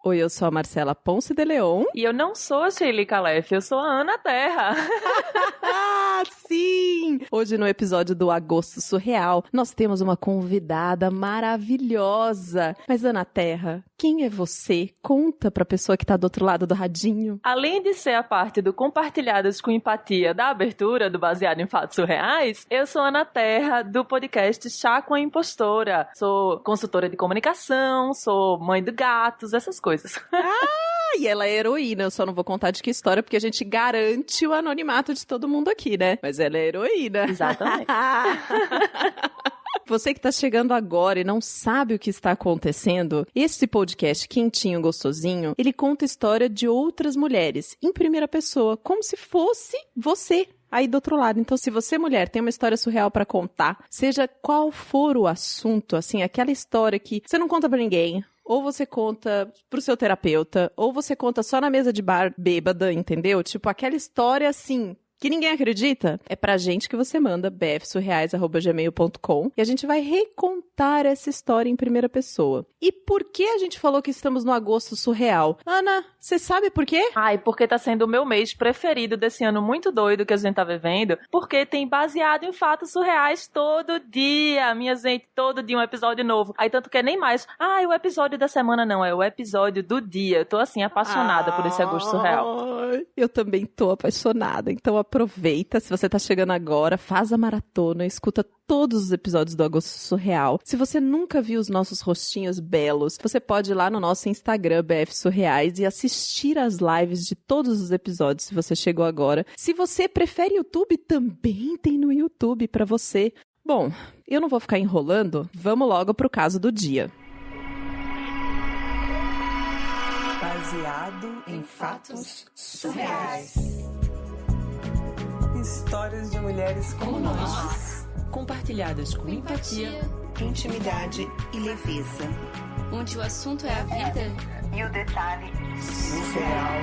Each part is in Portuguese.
Oi, eu sou a Marcela Ponce de Leon. E eu não sou a Sheili Calef, eu sou a Ana Terra. Sim! Hoje no episódio do Agosto Surreal, nós temos uma convidada maravilhosa. Mas Ana Terra, quem é você? Conta pra pessoa que tá do outro lado do radinho. Além de ser a parte do Compartilhadas com Empatia da abertura do Baseado em Fatos Surreais, eu sou a Ana Terra do podcast Chá com a Impostora. Sou consultora de comunicação, sou mãe de gatos, essas coisas. E ela é heroína, eu só não vou contar de que história, porque a gente garante o anonimato de todo mundo aqui, né? Mas ela é heroína. Exatamente. Você que tá chegando agora e não sabe o que está acontecendo, esse podcast quentinho, gostosinho, ele conta a história de outras mulheres, em primeira pessoa, como se fosse você aí do outro lado. Então, se você, mulher, tem uma história surreal pra contar, seja qual for o assunto, assim, aquela história que você não conta pra ninguém, ou você conta pro seu terapeuta, ou você conta só na mesa de bar bêbada, entendeu? Tipo, aquela história, assim, que ninguém acredita, é pra gente que você manda, bfsurreais@gmail.com, e a gente vai recontar essa história em primeira pessoa. E por que a gente falou que estamos no Agosto Surreal? Ana, você sabe por quê? Ai, porque tá sendo o meu mês preferido desse ano muito doido que a gente tá vivendo, porque tem Baseado em Fatos Surreais todo dia, minha gente, todo dia um episódio novo. Aí tanto que é nem mais, o episódio da semana não, é o episódio do dia. Eu tô assim, apaixonada por esse Agosto Surreal. Eu também tô apaixonada, então aproveita, se você tá chegando agora, faz a maratona, escuta todos os episódios do Agosto Surreal. Se você nunca viu os nossos rostinhos belos, você pode ir lá no nosso Instagram, BF Surreais, e assistir as lives de todos os episódios, se você chegou agora. Se você prefere YouTube, também tem no YouTube pra você. Bom, eu não vou ficar enrolando, vamos logo pro caso do dia. Baseado em fatos surreais. Histórias de mulheres como nós, compartilhadas com empatia, intimidade e leveza. onde o assunto é a vida E o detalhe surreal.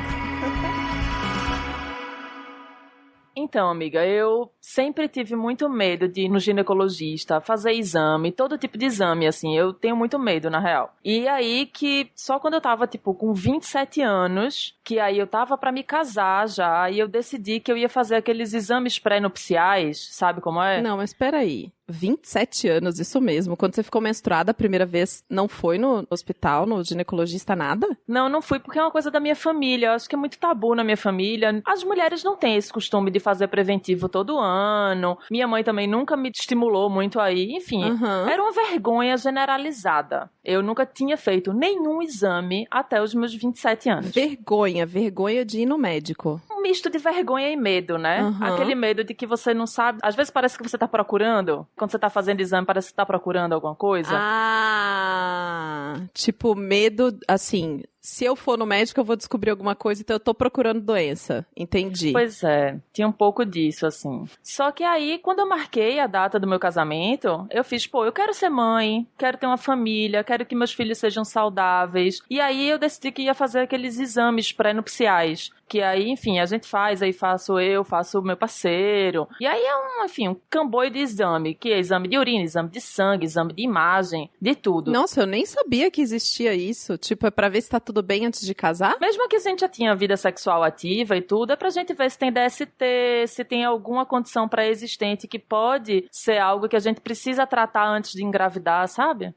Então, amiga, eu sempre tive muito medo de ir no ginecologista, fazer exame, todo tipo de exame, assim, eu tenho muito medo, na real. E aí que, só quando eu tava, tipo, com 27 anos, que aí eu tava pra me casar já, e eu decidi que eu ia fazer aqueles exames pré-nupciais, sabe como é? Não, mas peraí. 27 anos, isso mesmo. Quando você ficou menstruada a primeira vez, não foi no hospital, no ginecologista, nada? Não fui porque é uma coisa da minha família. Eu acho que é muito tabu na minha família. As mulheres não têm esse costume de fazer preventivo todo ano. Minha mãe também nunca me estimulou muito aí. Enfim, Era uma vergonha generalizada. Eu nunca tinha feito nenhum exame até os meus 27 anos. Vergonha de ir no médico. Um misto de vergonha e medo, né? Aquele medo de que você não sabe. Às vezes parece que você tá procurando. Quando você tá fazendo exame, parece que você tá procurando alguma coisa. Tipo, medo, assim, se eu for no médico eu vou descobrir alguma coisa, então eu tô procurando doença. Entendi. Pois é, tinha um pouco disso, assim. Só que aí, quando eu marquei a data do meu casamento, eu fiz, eu quero ser mãe, quero ter uma família, quero que meus filhos sejam saudáveis. E aí eu decidi que ia fazer aqueles exames pré-nupciais. Que aí, enfim, a gente faz, aí faço o meu parceiro. E aí é um camboio de exame, que é exame de urina, exame de sangue, exame de imagem, de tudo. Nossa, eu nem sabia que existia isso. Tipo, é pra ver se tá tudo bem antes de casar? Mesmo que a gente já tinha vida sexual ativa e tudo, é pra gente ver se tem DST, se tem alguma condição pré-existente que pode ser algo que a gente precisa tratar antes de engravidar, sabe?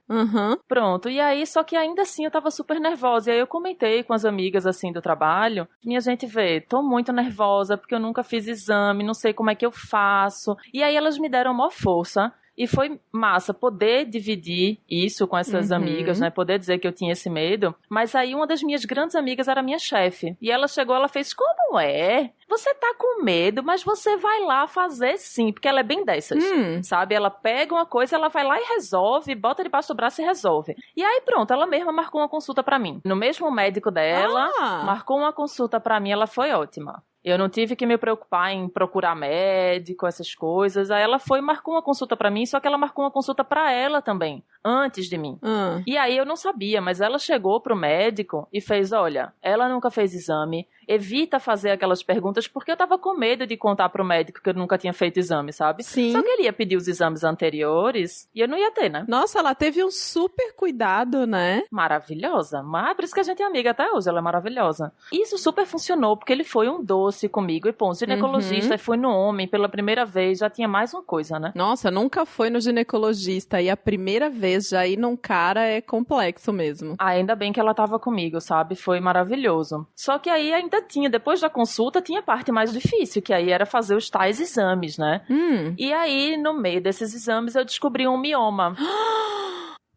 Pronto, e aí, só que ainda assim eu tava super nervosa. E aí eu comentei com as amigas, assim, do trabalho, minha gente vê, tô muito nervosa porque eu nunca fiz exame, não sei como é que eu faço. E aí elas me deram maior força. E foi massa poder dividir isso com essas amigas, né? Poder dizer que eu tinha esse medo. Mas aí uma das minhas grandes amigas era minha chefe. E ela chegou, ela fez, como é? Você tá com medo, mas você vai lá fazer sim. Porque ela é bem dessas, sabe? Ela pega uma coisa, ela vai lá e resolve, bota debaixo do braço e resolve. E aí pronto, ela mesma marcou uma consulta pra mim. No mesmo médico dela, marcou uma consulta pra mim, ela foi ótima. Eu não tive que me preocupar em procurar médico, essas coisas. Aí ela foi e marcou uma consulta pra mim, só que ela marcou uma consulta pra ela também, antes de mim. E aí eu não sabia, mas ela chegou pro médico e fez, olha, ela nunca fez exame, evita fazer aquelas perguntas, porque eu tava com medo de contar pro médico que eu nunca tinha feito exame, sabe? Sim. Só que ele ia pedir os exames anteriores e eu não ia ter, né? Nossa, ela teve um super cuidado, né? Maravilhosa. Mas por isso que a gente é amiga até hoje, ela é maravilhosa. Isso super funcionou, porque ele foi um doce comigo. E, pô, um ginecologista, foi no homem pela primeira vez, já tinha mais uma coisa, né? Nossa, nunca foi no ginecologista e a primeira vez já ir num cara é complexo mesmo. Ainda bem que ela tava comigo, sabe? Foi maravilhoso. Só que aí ainda tinha, depois da consulta, tinha a parte mais difícil, que aí era fazer os tais exames, né? E aí, no meio desses exames, eu descobri um mioma.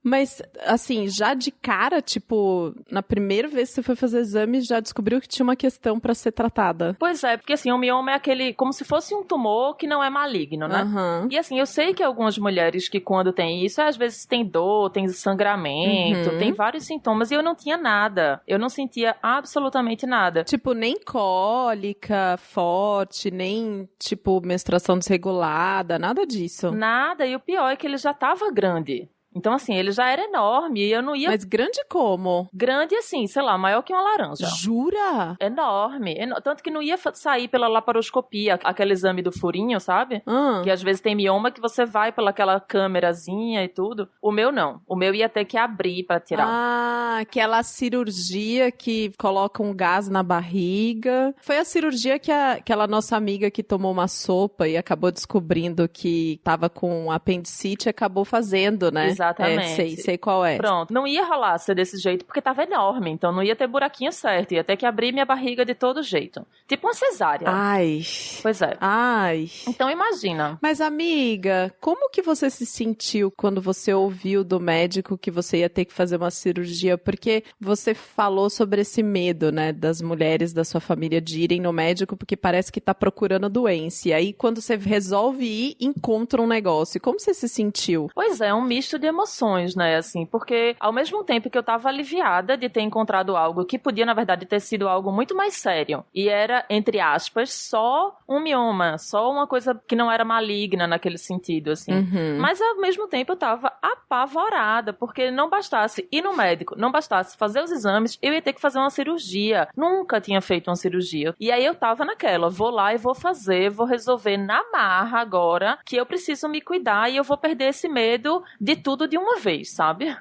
Mas, assim, já de cara, tipo, na primeira vez que você foi fazer exame, já descobriu que tinha uma questão pra ser tratada. Pois é, porque assim, o mioma é aquele, como se fosse um tumor que não é maligno, né? E assim, eu sei que algumas mulheres que quando tem isso, às vezes tem dor, tem sangramento, tem vários sintomas, e eu não tinha nada. Eu não sentia absolutamente nada. Tipo, nem cólica forte, nem, tipo, menstruação desregulada, nada disso. Nada, e o pior é que ele já tava grande. Então, assim, ele já era enorme e eu não ia... Mas grande como? Grande, assim, sei lá, maior que uma laranja. Jura? Enorme. Tanto que não ia sair pela laparoscopia, aquele exame do furinho, sabe? Que às vezes tem mioma que você vai pela aquela câmerazinha e tudo. O meu não. O meu ia ter que abrir pra tirar. Ah, aquela cirurgia que coloca um gás na barriga. Foi a cirurgia que aquela nossa amiga que tomou uma sopa e acabou descobrindo que tava com apendicite acabou fazendo, né? Exatamente. Sei qual é. Pronto. Não ia rolar ser desse jeito porque tava enorme, então não ia ter buraquinho certo. Ia ter que abrir minha barriga de todo jeito. Tipo uma cesárea. Ai. Pois é. Ai. Então imagina. Mas, amiga, como que você se sentiu quando você ouviu do médico que você ia ter que fazer uma cirurgia? Porque você falou sobre esse medo, né, das mulheres da sua família de irem no médico porque parece que tá procurando doença. E aí, quando você resolve ir, encontra um negócio. Como você se sentiu? Pois é, um misto de emoções, né, assim, porque ao mesmo tempo que eu tava aliviada de ter encontrado algo que podia, na verdade, ter sido algo muito mais sério, e era, entre aspas, só um mioma, só uma coisa que não era maligna naquele sentido, assim. Mas ao mesmo tempo eu tava apavorada, porque não bastasse ir no médico, não bastasse fazer os exames, eu ia ter que fazer uma cirurgia. Nunca tinha feito uma cirurgia. E aí eu tava naquela, vou lá e vou fazer, vou resolver na marra agora que eu preciso me cuidar e eu vou perder esse medo de tudo de uma vez, sabe?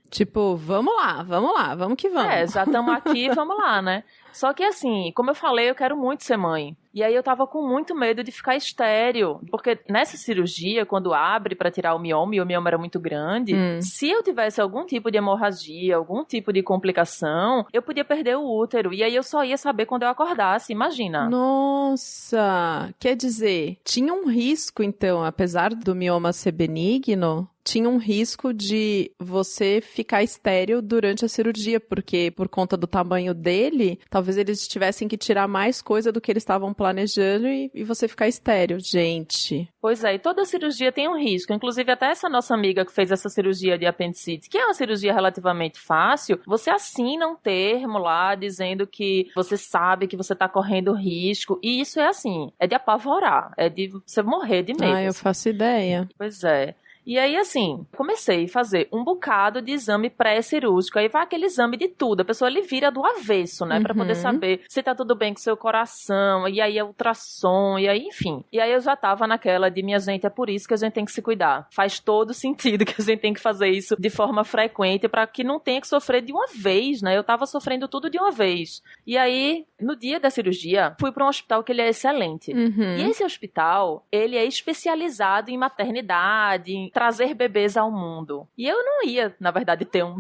Tipo, vamos lá, vamos que vamos. É, já estamos aqui, vamos lá, né? Só que assim, como eu falei, eu quero muito ser mãe. E aí eu tava com muito medo de ficar estéril, porque nessa cirurgia, quando abre pra tirar o mioma, e o mioma era muito grande, se eu tivesse algum tipo de hemorragia, algum tipo de complicação, eu podia perder o útero, e aí eu só ia saber quando eu acordasse, imagina. Nossa, quer dizer, tinha um risco então, apesar do mioma ser benigno, tinha um risco de você ficar estéril durante a cirurgia, porque por conta do tamanho dele, talvez eles tivessem que tirar mais coisa do que eles estavam planejando e você ficar estéril, gente. Pois é, e toda cirurgia tem um risco, inclusive até essa nossa amiga que fez essa cirurgia de apendicite, que é uma cirurgia relativamente fácil, você assina um termo lá dizendo que você sabe que você tá correndo risco, e isso é assim, é de apavorar, é de você morrer de medo. Ah, eu faço ideia. Pois é. E aí, assim, comecei a fazer um bocado de exame pré-cirúrgico. Aí vai aquele exame de tudo. A pessoa, ele vira do avesso, né? Pra poder saber se tá tudo bem com o seu coração. E aí é ultrassom. E aí, enfim. E aí eu já tava naquela de, minha gente, é por isso que a gente tem que se cuidar. Faz todo sentido que a gente tem que fazer isso de forma frequente pra que não tenha que sofrer de uma vez, né? Eu tava sofrendo tudo de uma vez. E aí, no dia da cirurgia, fui pra um hospital que ele é excelente. E esse hospital, ele é especializado em maternidade, em trazer bebês ao mundo. E eu não ia, na verdade, ter um...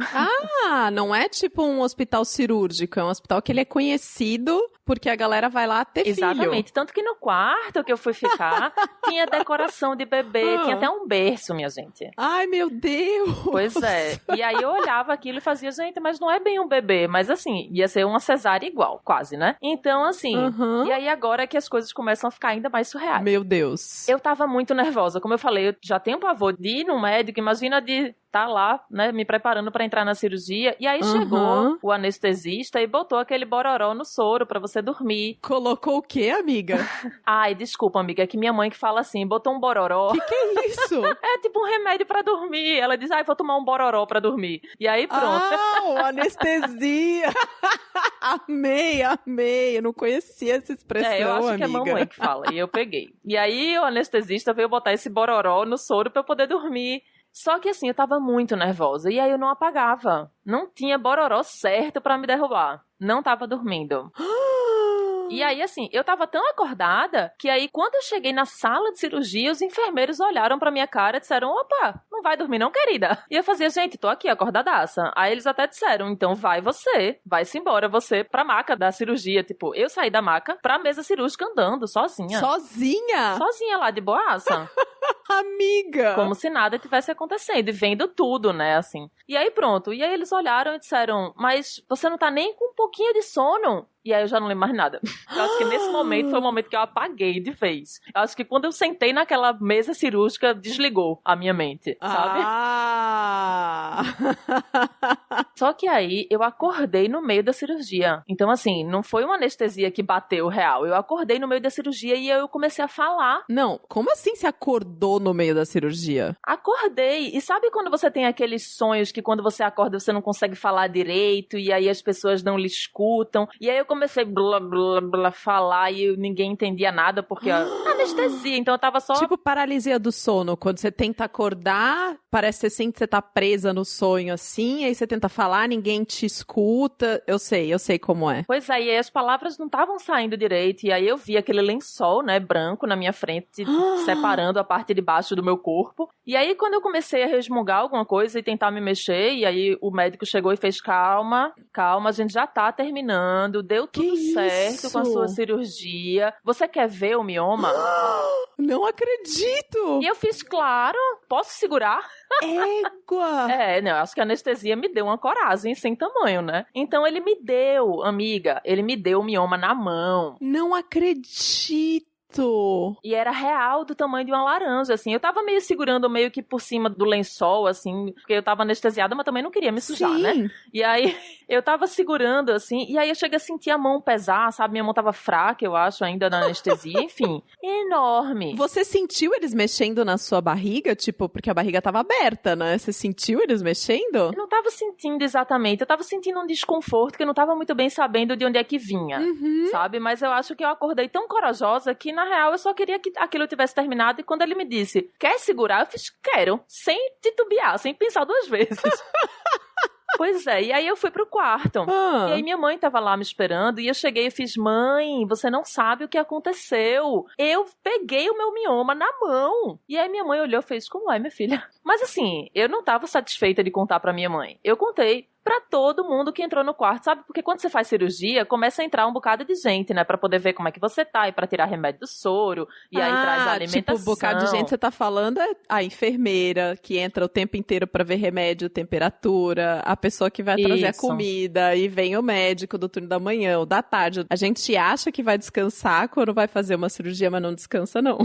Ah, não é tipo um hospital cirúrgico, é um hospital que ele é conhecido porque a galera vai lá ter filho. Exatamente, tanto que no quarto que eu fui ficar, tinha decoração de bebê, tinha até um berço, minha gente. Ai, meu Deus! Pois é, e aí eu olhava aquilo e fazia, gente, mas não é bem um bebê, mas assim, ia ser uma cesárea igual, quase, né? Então, assim, e aí agora é que as coisas começam a ficar ainda mais surreais. Meu Deus. Eu tava muito nervosa, como eu falei, eu já tenho pavor de ir no médico, imagina de tá lá, né, me preparando pra entrar na cirurgia. E aí chegou o anestesista e botou aquele bororó no soro pra você dormir. Colocou o quê, amiga? Ai, desculpa, amiga, é que minha mãe que fala assim, botou um bororó. Que é isso? É tipo um remédio pra dormir. Ela diz, vou tomar um bororó pra dormir. E aí pronto. Anestesia. Amei. Eu não conhecia essa expressão, eu acho amiga. que é mamãe que fala. E eu peguei. E aí o anestesista veio botar esse bororó no soro pra eu poder dormir. Só que assim, eu tava muito nervosa. E aí eu não apagava. Não tinha bororó certo pra me derrubar. Não tava dormindo. E aí, assim, eu tava tão acordada que aí, quando eu cheguei na sala de cirurgia, os enfermeiros olharam pra minha cara e disseram, opa, não vai dormir não, querida? E eu fazia, gente, tô aqui acordadaça. Aí eles até disseram, então vai-se embora, você pra maca da cirurgia. Tipo, eu saí da maca pra mesa cirúrgica andando, sozinha. Sozinha? Sozinha lá, de boaça. Amiga! Como se nada tivesse acontecendo e vendo tudo, né, assim. E aí pronto, e aí eles olharam e disseram, mas você não tá nem com um pouquinho de sono? E aí eu já não lembro mais nada. Eu acho que nesse momento foi o momento que eu apaguei de vez. Eu acho que quando eu sentei naquela mesa cirúrgica, desligou a minha mente, sabe? Só que aí eu acordei no meio da cirurgia. Então assim, não foi uma anestesia que bateu real. Eu acordei no meio da cirurgia e eu comecei a falar. Não, como assim você acordou no meio da cirurgia? Acordei. E sabe quando você tem aqueles sonhos que quando você acorda você não consegue falar direito e aí as pessoas não lhe escutam? E aí eu comecei blá falar e ninguém entendia nada porque anestesia, então eu tava só... Tipo paralisia do sono, quando você tenta acordar, parece que você sente que você tá presa no sonho assim, aí você tenta falar, ninguém te escuta, eu sei como é. Pois aí, as palavras não estavam saindo direito e aí eu vi aquele lençol, né, branco na minha frente, separando a parte de baixo do meu corpo. E aí quando eu comecei a resmungar alguma coisa e tentar me mexer, e aí o médico chegou e fez calma, a gente já tá terminando, deu tudo certo com a sua cirurgia. Você quer ver o mioma? Não acredito! E eu fiz, claro, posso segurar? Égua! Não, acho que a anestesia me deu uma coragem sem tamanho, né? Então ele me deu, amiga, ele me deu o mioma na mão. Não acredito! E era real do tamanho de uma laranja, assim. Eu tava meio segurando meio que por cima do lençol, assim, porque eu tava anestesiada, mas também não queria me sujar, né? E aí, eu tava segurando, assim, e aí eu cheguei a sentir a mão pesar, sabe? Minha mão tava fraca, eu acho, ainda na anestesia, enfim. Enorme. Você sentiu eles mexendo na sua barriga? Tipo, porque a barriga tava aberta, né? Você sentiu eles mexendo? Eu não tava sentindo exatamente. Eu tava sentindo um desconforto que eu não tava muito bem sabendo de onde é que vinha, sabe? Mas eu acho que eu acordei tão corajosa que, na real, eu só queria que aquilo tivesse terminado. E quando ele me disse, quer segurar? Eu fiz, quero. Sem titubear, sem pensar duas vezes. Pois é, e aí eu fui pro quarto. E aí minha mãe tava lá me esperando e eu cheguei e fiz, mãe, você não sabe o que aconteceu. Eu peguei o meu mioma na mão. E aí minha mãe olhou e fez, como é, minha filha? Mas assim, eu não tava satisfeita de contar pra minha mãe. Eu contei pra todo mundo que entrou no quarto, sabe? Porque quando você faz cirurgia, começa a entrar um bocado de gente, né? Pra poder ver como é que você tá e pra tirar remédio do soro. E aí traz a alimentação. Tipo, um bocado de gente, você tá falando a enfermeira que entra o tempo inteiro pra ver remédio, temperatura, a pessoa que vai trazer a comida, e vem o médico do turno da manhã ou da tarde. A gente acha que vai descansar quando vai fazer uma cirurgia, mas não descansa, não.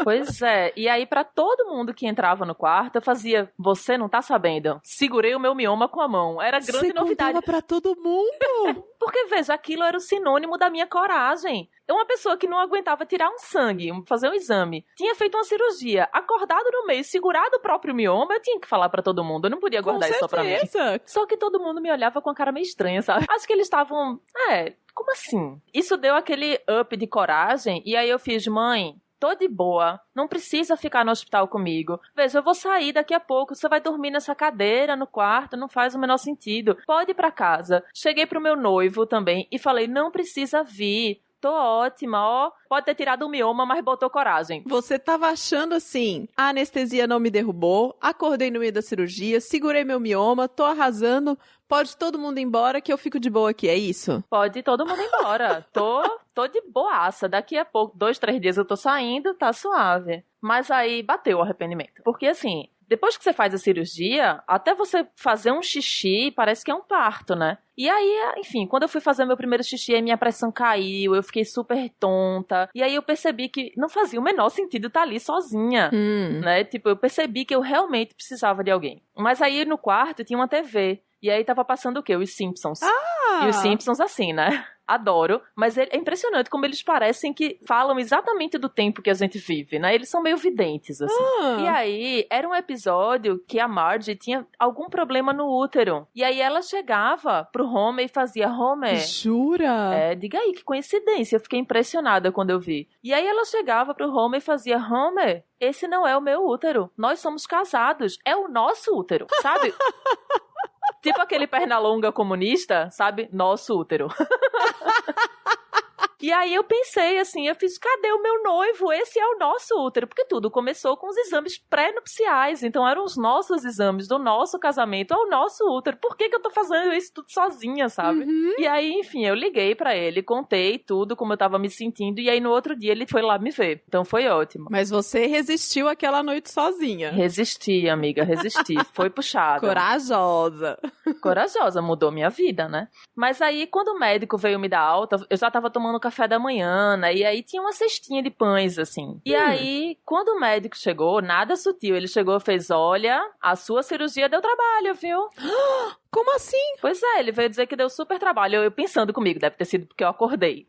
Pois é. E aí, pra todo mundo que entrava no quarto, eu fazia, você não tá sabendo? Segurei o meu mioma com a mão. Era grande novidade. Você contava pra todo mundo? Porque, veja, aquilo era o sinônimo da minha coragem. Uma pessoa que não aguentava tirar um sangue, fazer um exame, tinha feito uma cirurgia, acordado no meio, segurado o próprio mioma, eu tinha que falar pra todo mundo, eu não podia guardar isso só pra mim. Só que todo mundo me olhava com a cara meio estranha, sabe? Acho que eles estavam, como assim? Isso deu aquele up de coragem, e aí eu fiz, mãe, tô de boa, não precisa ficar no hospital comigo. Veja, eu vou sair daqui a pouco, você vai dormir nessa cadeira no quarto, não faz o menor sentido. Pode ir pra casa. Cheguei pro meu noivo também e falei, não precisa vir. Tô ótima, ó. Pode ter tirado o mioma, mas botou coragem. Você tava achando assim, a anestesia não me derrubou, acordei no meio da cirurgia, segurei meu mioma, tô arrasando, pode todo mundo ir embora que eu fico de boa aqui, é isso? Pode todo mundo ir embora. Tô de boaça. Daqui a pouco, 2, 3 dias eu tô saindo, tá suave. Mas aí bateu o arrependimento. Porque assim, depois que você faz a cirurgia, até você fazer um xixi, parece que é um parto, né? E aí, enfim, quando eu fui fazer meu primeiro xixi, aí minha pressão caiu, eu fiquei super tonta. E aí eu percebi que não fazia o menor sentido estar ali sozinha, né? Tipo, eu percebi que eu realmente precisava de alguém. Mas aí no quarto tinha uma TV. E aí tava passando o quê? Os Simpsons. E os Simpsons assim, né? Adoro. Mas é impressionante como eles parecem que falam exatamente do tempo que a gente vive, né? Eles são meio videntes, assim. E aí, era um episódio que a Marge tinha algum problema no útero. E aí ela chegava pro Homer e fazia: Homer... Jura? Diga aí, que coincidência. Eu fiquei impressionada quando eu vi. E aí ela chegava pro Homer e fazia: Homer, esse não é o meu útero. Nós somos casados. É o nosso útero, sabe? Tipo aquele Pernalonga comunista, sabe? Nosso útero. E aí eu pensei assim, eu fiz, cadê o meu noivo? Esse é o nosso útero. Porque tudo começou com os exames pré-nupciais. Então eram os nossos exames do nosso casamento ao nosso útero. Por que eu tô fazendo isso tudo sozinha, sabe? E aí, enfim, eu liguei pra ele, contei tudo, como eu tava me sentindo. E aí no outro dia ele foi lá me ver. Então foi ótimo. Mas você resistiu aquela noite sozinha. Resisti, amiga, resisti. Foi puxada. Corajosa. Corajosa, mudou minha vida, né? Mas aí, quando o médico veio me dar alta, eu já tava tomando café da manhã, né? E aí tinha uma cestinha de pães, assim. E aí, quando o médico chegou, nada sutil, ele chegou e fez: olha, a sua cirurgia deu trabalho, viu? Como assim? Pois é, ele veio dizer que deu super trabalho. Eu pensando comigo, deve ter sido porque eu acordei.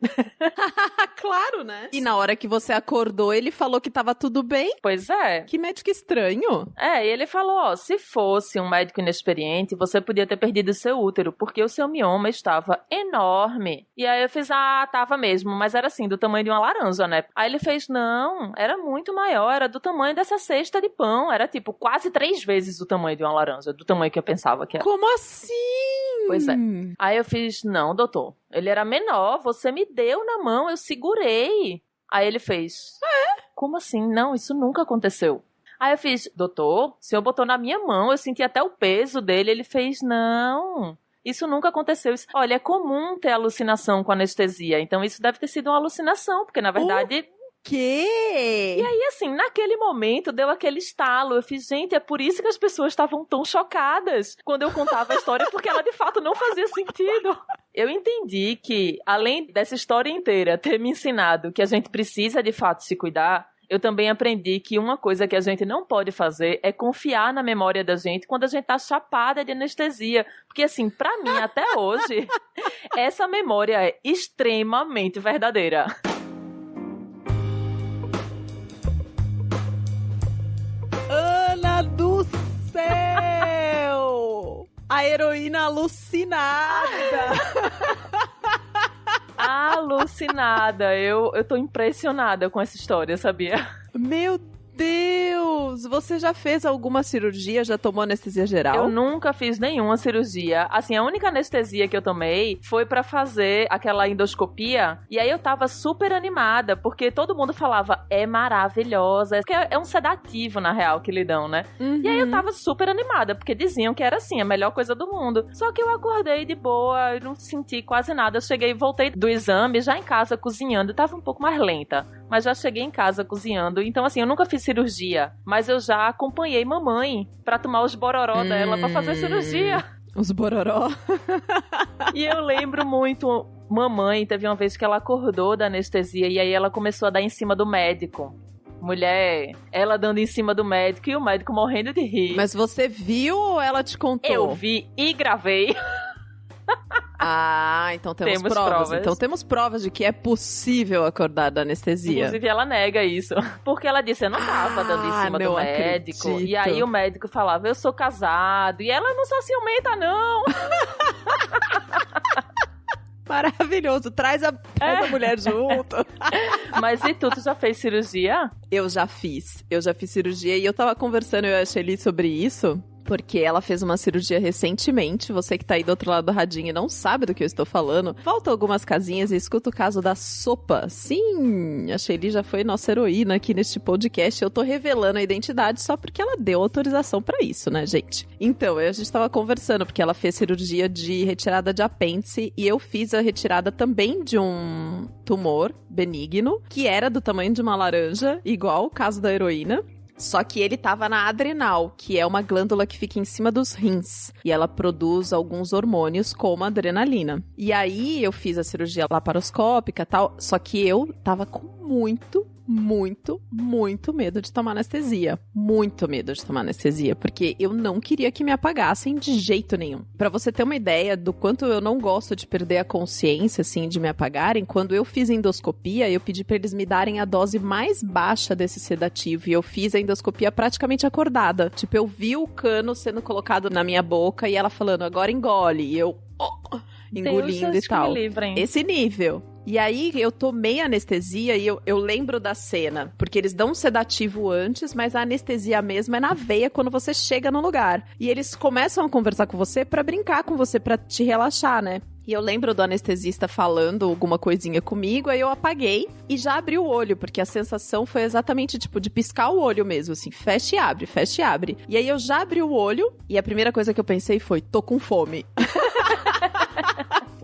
Claro, né? E na hora que você acordou, ele falou que tava tudo bem? Pois é. Que médico estranho. E ele falou, ó, se fosse um médico inexperiente, você podia ter perdido seu útero, porque o seu mioma estava enorme. E aí eu fiz, tava mesmo, mas era assim, do tamanho de uma laranja, né? Aí ele fez, não, era muito maior, era do tamanho dessa cesta de pão, era tipo quase 3 vezes o tamanho de uma laranja, do tamanho que eu pensava que era. Como assim? Pois é. Aí eu fiz, não, doutor, ele era menor, você me deu na mão, eu segurei. Aí ele fez, como assim? Não, isso nunca aconteceu. Aí eu fiz, doutor, o senhor botou na minha mão, eu senti até o peso dele. Ele fez, não, isso nunca aconteceu. Olha, é comum ter alucinação com anestesia, então isso deve ter sido uma alucinação, porque na verdade... quê? E aí, assim, naquele momento, deu aquele estalo. Eu fiz, gente, é por isso que as pessoas estavam tão chocadas quando eu contava a história, porque ela, de fato, não fazia sentido. Eu entendi que, além dessa história inteira ter me ensinado que a gente precisa, de fato, se cuidar, eu também aprendi que uma coisa que a gente não pode fazer é confiar na memória da gente quando a gente tá chapada de anestesia. Porque, assim, pra mim, até hoje, essa memória é extremamente verdadeira. Ana do céu! A heroína alucinada! Alucinada! Eu tô impressionada com essa história, sabia? Meu Deus! Você já fez alguma cirurgia? Já tomou anestesia geral? Eu nunca fiz nenhuma cirurgia. Assim, a única anestesia que eu tomei foi pra fazer aquela endoscopia. E aí eu tava super animada, porque todo mundo falava, é maravilhosa. Porque é um sedativo, na real, que lhe dão, né? E aí eu tava super animada, porque diziam que era assim, a melhor coisa do mundo. Só que eu acordei de boa, eu não senti quase nada. Eu cheguei e voltei do exame, já em casa, cozinhando. Eu tava um pouco mais lenta, mas já cheguei em casa cozinhando. Então, assim, eu nunca fiz cirurgia, mas eu já acompanhei mamãe pra tomar os bororó dela pra fazer cirurgia. Os bororó? E eu lembro muito, mamãe, teve uma vez que ela acordou da anestesia e aí ela começou a dar em cima do médico. Mulher, ela dando em cima do médico e o médico morrendo de rir. Mas você viu ou ela te contou? Eu vi e gravei. Então temos provas. Então temos provas de que é possível acordar da anestesia. Inclusive ela nega isso. Porque ela disse, eu não tava dando em cima do médico. Acredito. E aí o médico falava, eu sou casado. E ela não só ciumenta, não. Maravilhoso. Traz a mulher junto. Mas e tu já fez cirurgia? Eu já fiz cirurgia e eu tava conversando, eu e a Shelly, sobre isso. Porque ela fez uma cirurgia recentemente. Você que tá aí do outro lado do radinho e não sabe do que eu estou falando, volta algumas casinhas e escuta o caso da sopa. Sim, a Shelly já foi nossa heroína aqui neste podcast. Eu tô revelando a identidade só porque ela deu autorização pra isso, né, gente? Então, a gente tava conversando, porque ela fez cirurgia de retirada de apêndice e eu fiz a retirada também de um tumor benigno, que era do tamanho de uma laranja, igual o caso da heroína. Só que ele tava na adrenal, que é uma glândula que fica em cima dos rins. E ela produz alguns hormônios, como a adrenalina. E aí eu fiz a cirurgia laparoscópica e tal, só que eu tava com muito medo de tomar anestesia. Muito medo de tomar anestesia, porque eu não queria que me apagassem de jeito nenhum. Pra você ter uma ideia do quanto eu não gosto de perder a consciência, assim, de me apagarem, quando eu fiz endoscopia, eu pedi pra eles me darem a dose mais baixa desse sedativo, e eu fiz a endoscopia praticamente acordada. Tipo, eu vi o cano sendo colocado na minha boca, e ela falando, agora engole, e eu... engolindo Deus, e tal. Livrem. Esse nível. E aí eu tomei anestesia e eu lembro da cena, porque eles dão um sedativo antes, mas a anestesia mesmo é na veia quando você chega no lugar. E eles começam a conversar com você pra brincar com você, pra te relaxar, né? E eu lembro do anestesista falando alguma coisinha comigo, aí eu apaguei e já abri o olho, porque a sensação foi exatamente, tipo, de piscar o olho mesmo, assim, fecha e abre, fecha e abre. E aí eu já abri o olho e a primeira coisa que eu pensei foi, tô com fome.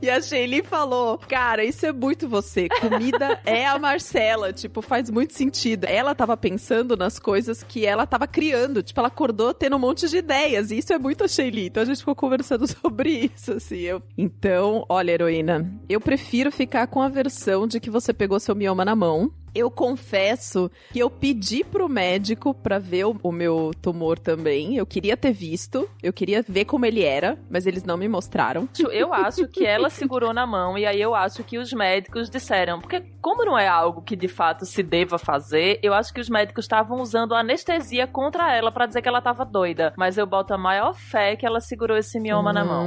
E a Sheili falou, cara, isso é muito você, comida é a Marcela, tipo, faz muito sentido. Ela tava pensando nas coisas que ela tava criando, tipo, ela acordou tendo um monte de ideias, e isso é muito a Sheili, então a gente ficou conversando sobre isso, assim. Então, olha, heroína, eu prefiro ficar com a versão de que você pegou seu mioma na mão. Eu confesso que eu pedi pro médico pra ver o meu tumor também. Eu queria ter visto, eu queria ver como ele era, mas eles não me mostraram. Eu acho que ela segurou na mão e aí eu acho que os médicos disseram, porque como não é algo que de fato se deva fazer, eu acho que os médicos estavam usando anestesia contra ela pra dizer que ela tava doida. Mas eu boto a maior fé que ela segurou esse mioma na mão.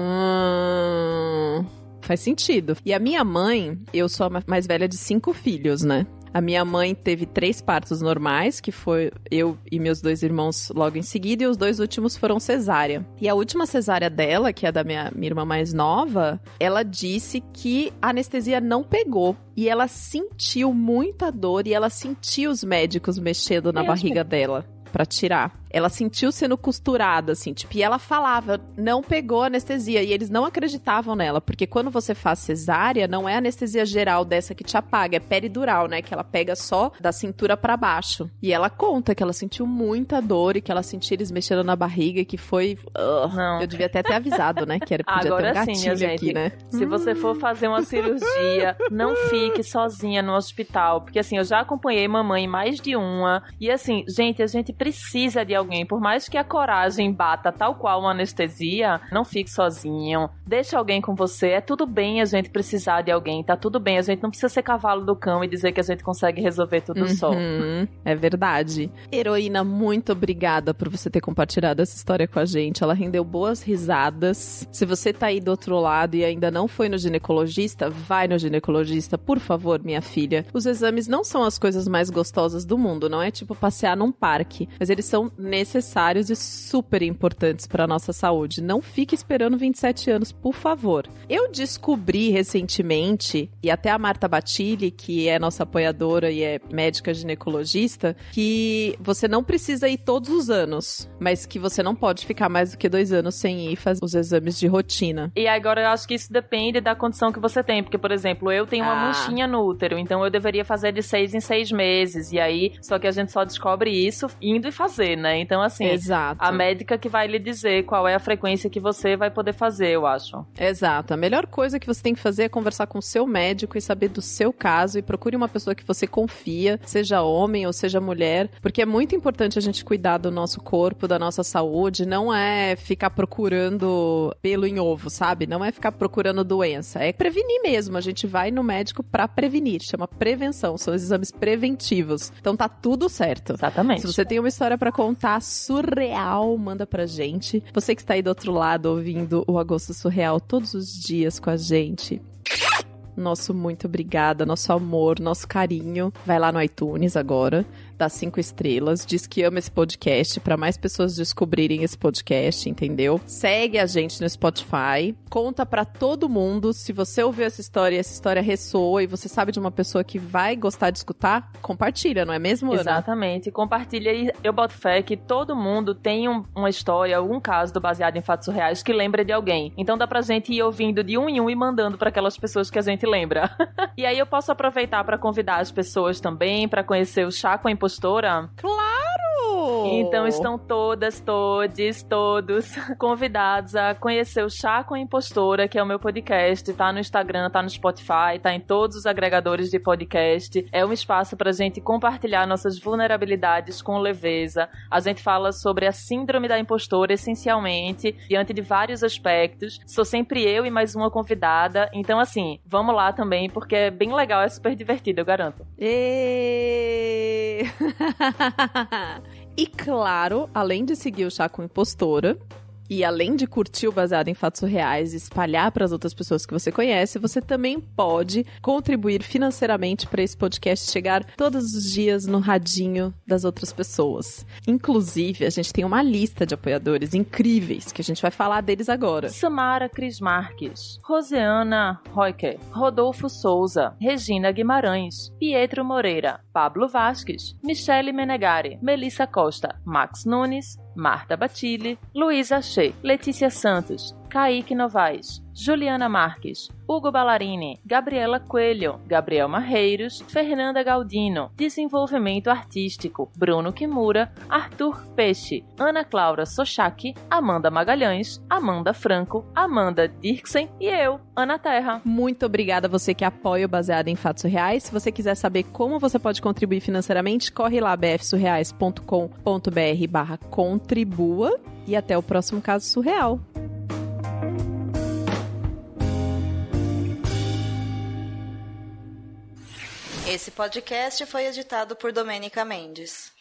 Faz sentido. E a minha mãe, eu sou a mais velha de 5 filhos, né? A minha mãe teve 3 partos normais, que foi eu e meus 2 irmãos logo em seguida, e os 2 últimos foram cesárea. E a última cesárea dela, que é a da minha irmã mais nova, ela disse que a anestesia não pegou. E ela sentiu muita dor e ela sentiu os médicos mexendo na barriga dela pra tirar. Ela sentiu sendo costurada, assim, tipo, e ela falava, não pegou anestesia, e eles não acreditavam nela, porque quando você faz cesárea, não é anestesia geral dessa que te apaga, é peridural, né, que ela pega só da cintura pra baixo. E ela conta que ela sentiu muita dor e que ela sentiu eles mexendo na barriga e que foi... eu devia até ter avisado, né, que era, podia agora ter um gatilho sim, aqui, né? Se você for fazer uma cirurgia, não fique sozinha no hospital, porque assim, eu já acompanhei mamãe mais de uma, e assim, gente, a gente precisa de alguém, por mais que a coragem bata tal qual uma anestesia, não fique sozinho, deixa alguém com você, é tudo bem a gente precisar de alguém, tá tudo bem, a gente não precisa ser cavalo do cão e dizer que a gente consegue resolver tudo só. É verdade. Heroína, muito obrigada por você ter compartilhado essa história com a gente, ela rendeu boas risadas. Se você tá aí do outro lado e ainda não foi no ginecologista, vai no ginecologista, por favor, minha filha. Os exames não são as coisas mais gostosas do mundo, não é tipo passear num parque, mas eles são necessários e super importantes para nossa saúde. Não fique esperando 27 anos, por favor. Eu descobri recentemente, e até a Marta Batilli, que é nossa apoiadora e é médica ginecologista, que você não precisa ir todos os anos, mas que você não pode ficar mais do que 2 anos sem ir fazer os exames de rotina. E agora eu acho que isso depende da condição que você tem, porque, por exemplo, eu tenho uma manchinha no útero, então eu deveria fazer de 6 em 6 meses, e aí, só que a gente só descobre isso indo e fazer, né? Então, assim, exato, a médica que vai lhe dizer qual é a frequência que você vai poder fazer, eu acho. Exato. A melhor coisa que você tem que fazer é conversar com o seu médico e saber do seu caso, e procure uma pessoa que você confia, seja homem ou seja mulher, porque é muito importante a gente cuidar do nosso corpo, da nossa saúde, não é ficar procurando pelo em ovo, sabe? Não é ficar procurando doença, é prevenir mesmo. A gente vai no médico pra prevenir, chama prevenção, são os exames preventivos. Então tá tudo certo. Exatamente. Se você tem uma história pra contar surreal, manda pra gente. Você que está aí do outro lado ouvindo o Agosto Surreal todos os dias com a gente, nosso muito obrigada, nosso amor, nosso carinho. Vai lá no iTunes agora, dá 5 estrelas, diz que ama esse podcast pra mais pessoas descobrirem esse podcast, entendeu? Segue a gente no Spotify, conta pra todo mundo. Se você ouviu essa história e essa história ressoou e você sabe de uma pessoa que vai gostar de escutar, compartilha, não é mesmo, Ana? Exatamente, compartilha e eu boto fé que todo mundo tem uma história, algum caso baseado em fatos surreais que lembra de alguém. Então dá pra gente ir ouvindo de um em um e mandando pra aquelas pessoas que a gente lembra. E aí eu posso aproveitar pra convidar as pessoas também pra conhecer o Chá com a Impostora? Claro! Então estão todas, todos convidados a conhecer o Chá com a Impostora, que é o meu podcast. Tá no Instagram, tá no Spotify, tá em todos os agregadores de podcast. É um espaço pra gente compartilhar nossas vulnerabilidades com leveza. A gente fala sobre a síndrome da impostora, essencialmente, diante de vários aspectos. Sou sempre eu e mais uma convidada. Então, assim, vamos lá também, porque é bem legal, é super divertido, eu garanto. E claro, além de seguir o Chá com Impostora, e além de curtir o Baseado em Fatos Surreais e espalhar para as outras pessoas que você conhece, você também pode contribuir financeiramente para esse podcast chegar todos os dias no radinho das outras pessoas. Inclusive, a gente tem uma lista de apoiadores incríveis, que a gente vai falar deles agora. Samara Cris Marques, Roseana Roiker, Rodolfo Souza, Regina Guimarães, Pietro Moreira, Pablo Vasques, Michele Menegari, Melissa Costa, Max Nunes, Marta Batilli, Luísa Che, Letícia Santos, Kaique Novaes, Juliana Marques, Hugo Ballarini, Gabriela Coelho, Gabriel Marreiros, Fernanda Galdino, Desenvolvimento Artístico, Bruno Kimura, Arthur Peixe, Ana Cláudia Sochaki, Amanda Magalhães, Amanda Franco, Amanda Dirksen e eu, Ana Terra. Muito obrigada a você que apoia o Baseado em Fatos Surreais. Se você quiser saber como você pode contribuir financeiramente, corre lá bfsurreais.com.br/contribua e até o próximo caso surreal. Esse podcast foi editado por Domênica Mendes.